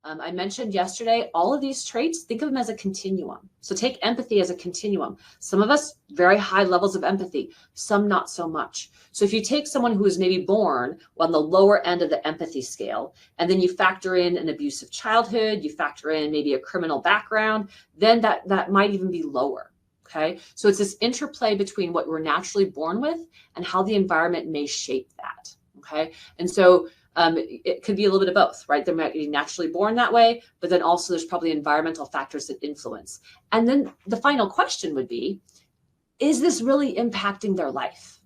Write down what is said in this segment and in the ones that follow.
I mentioned yesterday, all of these traits, think of them as a continuum. So take empathy as a continuum. Some of us, very high levels of empathy, some not so much. So if you take someone who is maybe born on the lower end of the empathy scale, and then you factor in an abusive childhood, you factor in maybe a criminal background, then that might even be lower. Okay. So it's this interplay between what we're naturally born with and how the environment may shape that. Okay. And so it could be a little bit of both, right? They might be naturally born that way, but then also there's probably environmental factors that influence. And then the final question would be, is this really impacting their life,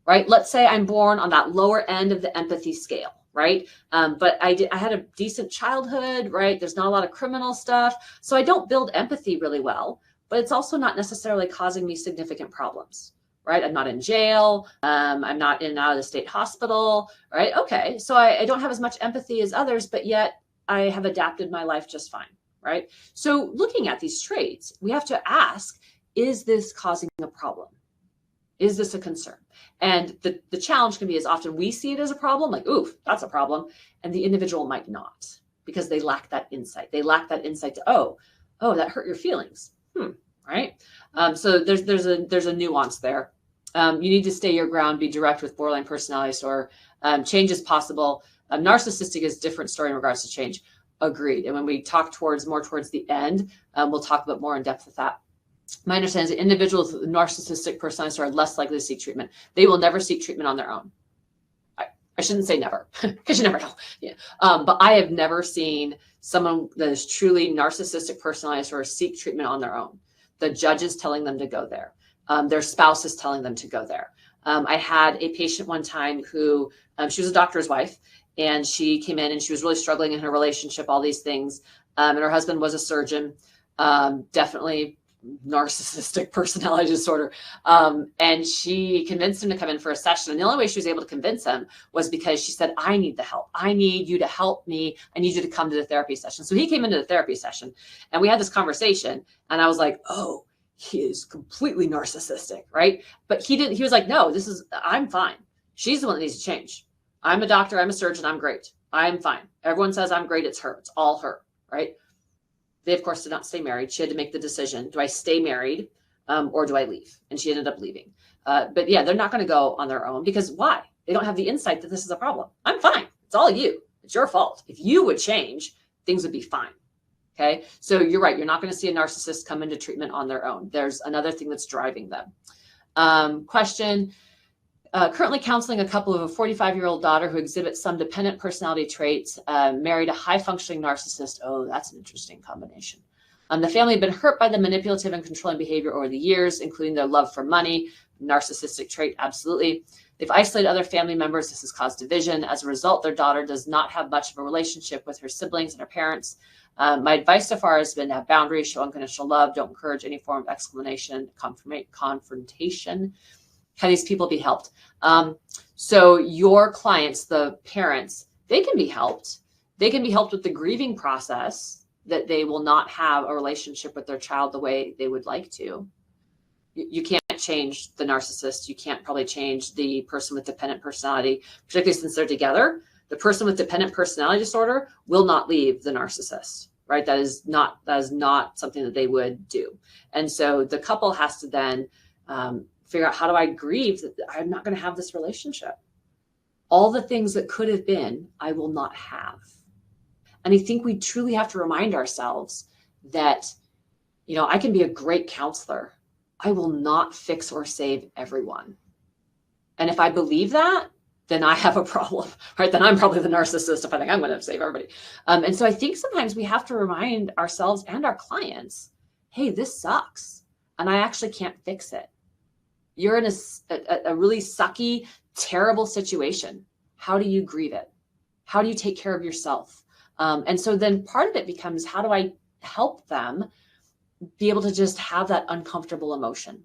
right? Let's say I'm born on that lower end of the empathy scale, right? But I had a decent childhood, right? There's not a lot of criminal stuff. So I don't build empathy really well, but it's also not necessarily causing me significant problems. Right? I'm not in jail. I'm not in and out of the state hospital, right? Okay. So I don't have as much empathy as others, but yet I have adapted my life just fine, right? So looking at these traits, we have to ask, is this causing a problem? Is this a concern? And the challenge can be as often we see it as a problem, like, oof, that's a problem. And the individual might not, because they lack that insight. They lack that insight to, oh, that hurt your feelings. Right? So there's a nuance there. You need to stay your ground, be direct with borderline personality disorder. Change is possible. Narcissistic is a different story in regards to change. Agreed. And when we talk more towards the end, we'll talk about more in depth with that. My understanding is that individuals with narcissistic personality disorder are less likely to seek treatment. They will never seek treatment on their own. I shouldn't say never, because you never know. Yeah. But I have never seen someone that is truly narcissistic personality disorder seek treatment on their own. The judge is telling them to go there. Their spouse is telling them to go there. I had a patient one time who, she was a doctor's wife, and she came in and she was really struggling in her relationship, all these things. And her husband was a surgeon, definitely narcissistic personality disorder. And she convinced him to come in for a session. And the only way she was able to convince him was because she said, I need the help. I need you to help me. I need you to come to the therapy session. So he came into the therapy session and we had this conversation, and I was like, oh, he is completely narcissistic, right? But he was like, no, I'm fine. She's the one that needs to change. I'm a doctor, I'm a surgeon, I'm great. I'm fine. Everyone says I'm great, it's her. It's all her, right? They, of course, did not stay married. She had to make the decision. Do I stay married or do I leave? And she ended up leaving. But yeah, they're not going to go on their own, because why? They don't have the insight that this is a problem. I'm fine. It's all you. It's your fault. If you would change, things would be fine. Okay. So you're right. You're not going to see a narcissist come into treatment on their own. There's another thing that's driving them. Question. Currently counseling a couple of a 45-year-old daughter who exhibits some dependent personality traits, married a high-functioning narcissist. Oh, that's an interesting combination. The family had been hurt by the manipulative and controlling behavior over the years, including their love for money. Narcissistic trait, absolutely. They've isolated other family members. This has caused division. As a result, their daughter does not have much of a relationship with her siblings and her parents. My advice so far has been to have boundaries, show unconditional love, don't encourage any form of exclamation, confrontation. Can these people be helped? So your clients, the parents, they can be helped. They can be helped with the grieving process, that they will not have a relationship with their child the way they would like to. You can't change the narcissist. You can't probably change the person with dependent personality, particularly since they're together. The person with dependent personality disorder will not leave the narcissist, right? That is not something that they would do. And so the couple has to then figure out, how do I grieve that I'm not going to have this relationship? All the things that could have been, I will not have. And I think we truly have to remind ourselves that, I can be a great counselor. I will not fix or save everyone. And if I believe that, then I have a problem, right? Then I'm probably the narcissist if I think I'm going to save everybody. And so I think sometimes we have to remind ourselves and our clients, hey, this sucks, and I actually can't fix it. You're in a really sucky, terrible situation. How do you grieve it? How do you take care of yourself? And so then part of it becomes, how do I help them be able to just have that uncomfortable emotion,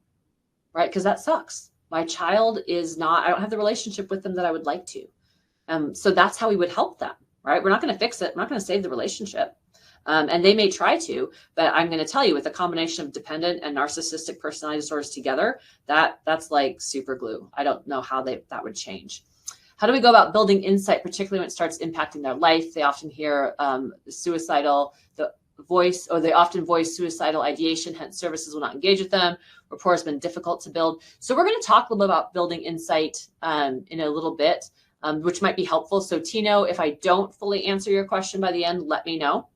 right? Because that sucks. My child I don't have the relationship with them that I would like to. So that's how we would help them, right? We're not going to fix it. We're not going to save the relationship. And they may try to, but I'm going to tell you, with a combination of dependent and narcissistic personality disorders together, that's like super glue. I don't know how that would change. How do we go about building insight, particularly when it starts impacting their life? They often hear suicidal, they often voice suicidal ideation, hence services will not engage with them. Rapport has been difficult to build. So we're going to talk a little bit about building insight in a little bit, which might be helpful. So Tino, if I don't fully answer your question by the end, let me know.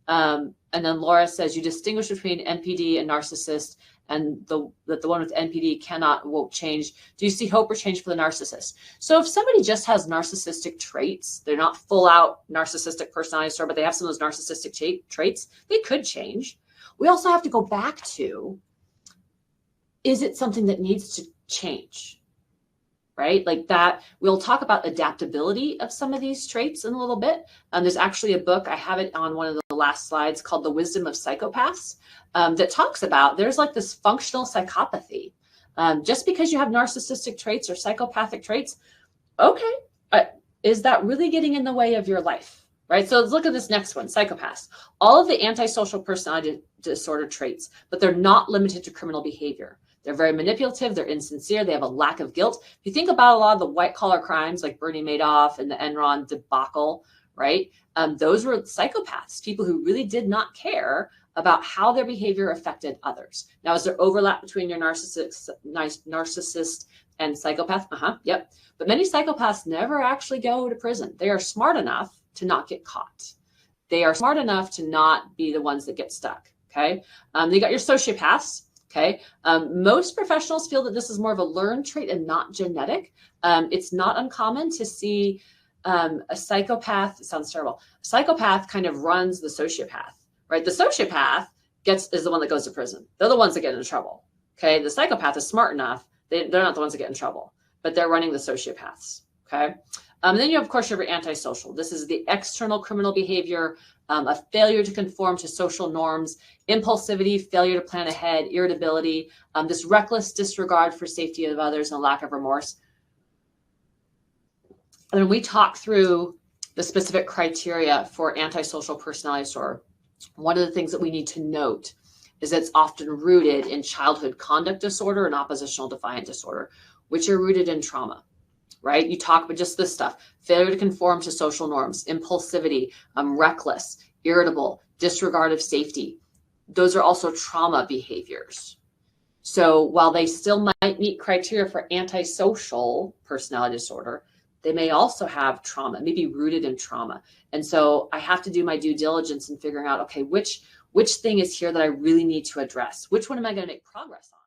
And then Laura says, you distinguish between NPD and narcissist, and that the one with NPD won't change. Do you see hope or change for the narcissist? So if somebody just has narcissistic traits, they're not full out narcissistic personality disorder, but they have some of those narcissistic traits, they could change. We also have to go back to, is it something that needs to change? Right? Like that, we'll talk about adaptability of some of these traits in a little bit. There's actually a book, I have it on one of the last slides, called The Wisdom of Psychopaths, that talks about, there's like this functional psychopathy. Just because you have narcissistic traits or psychopathic traits, okay, is that really getting in the way of your life? Right? So let's look at this next one, psychopaths. All of the antisocial personality disorder traits, but they're not limited to criminal behavior. They're very manipulative. They're insincere. They have a lack of guilt. If you think about a lot of the white collar crimes like Bernie Madoff and the Enron debacle, right? Those were psychopaths, people who really did not care about how their behavior affected others. Now, is there overlap between your narcissist and psychopath? Yep. But many psychopaths never actually go to prison. They are smart enough to not get caught. They are smart enough to not be the ones that get stuck. Okay. You got your sociopaths. Okay. Most professionals feel that this is more of a learned trait and not genetic. It's not uncommon to see a psychopath, it sounds terrible, a psychopath kind of runs the sociopath, right? The sociopath is the one that goes to prison. They're the ones that get into trouble. Okay. The psychopath is smart enough. They're not the ones that get in trouble, but they're running the sociopaths. Okay. Then you, of course, you have your antisocial. This is the external criminal behavior, a failure to conform to social norms, impulsivity, failure to plan ahead, irritability, this reckless disregard for safety of others, and a lack of remorse. And when we talk through the specific criteria for antisocial personality disorder, one of the things that we need to note is that it's often rooted in childhood conduct disorder and oppositional defiant disorder, which are rooted in trauma. Right? You talk about just this stuff, failure to conform to social norms, impulsivity, reckless, irritable, disregard of safety. Those are also trauma behaviors. So while they still might meet criteria for antisocial personality disorder, they may also have trauma, maybe rooted in trauma. And so I have to do my due diligence in figuring out, okay, which thing is here that I really need to address? Which one am I going to make progress on?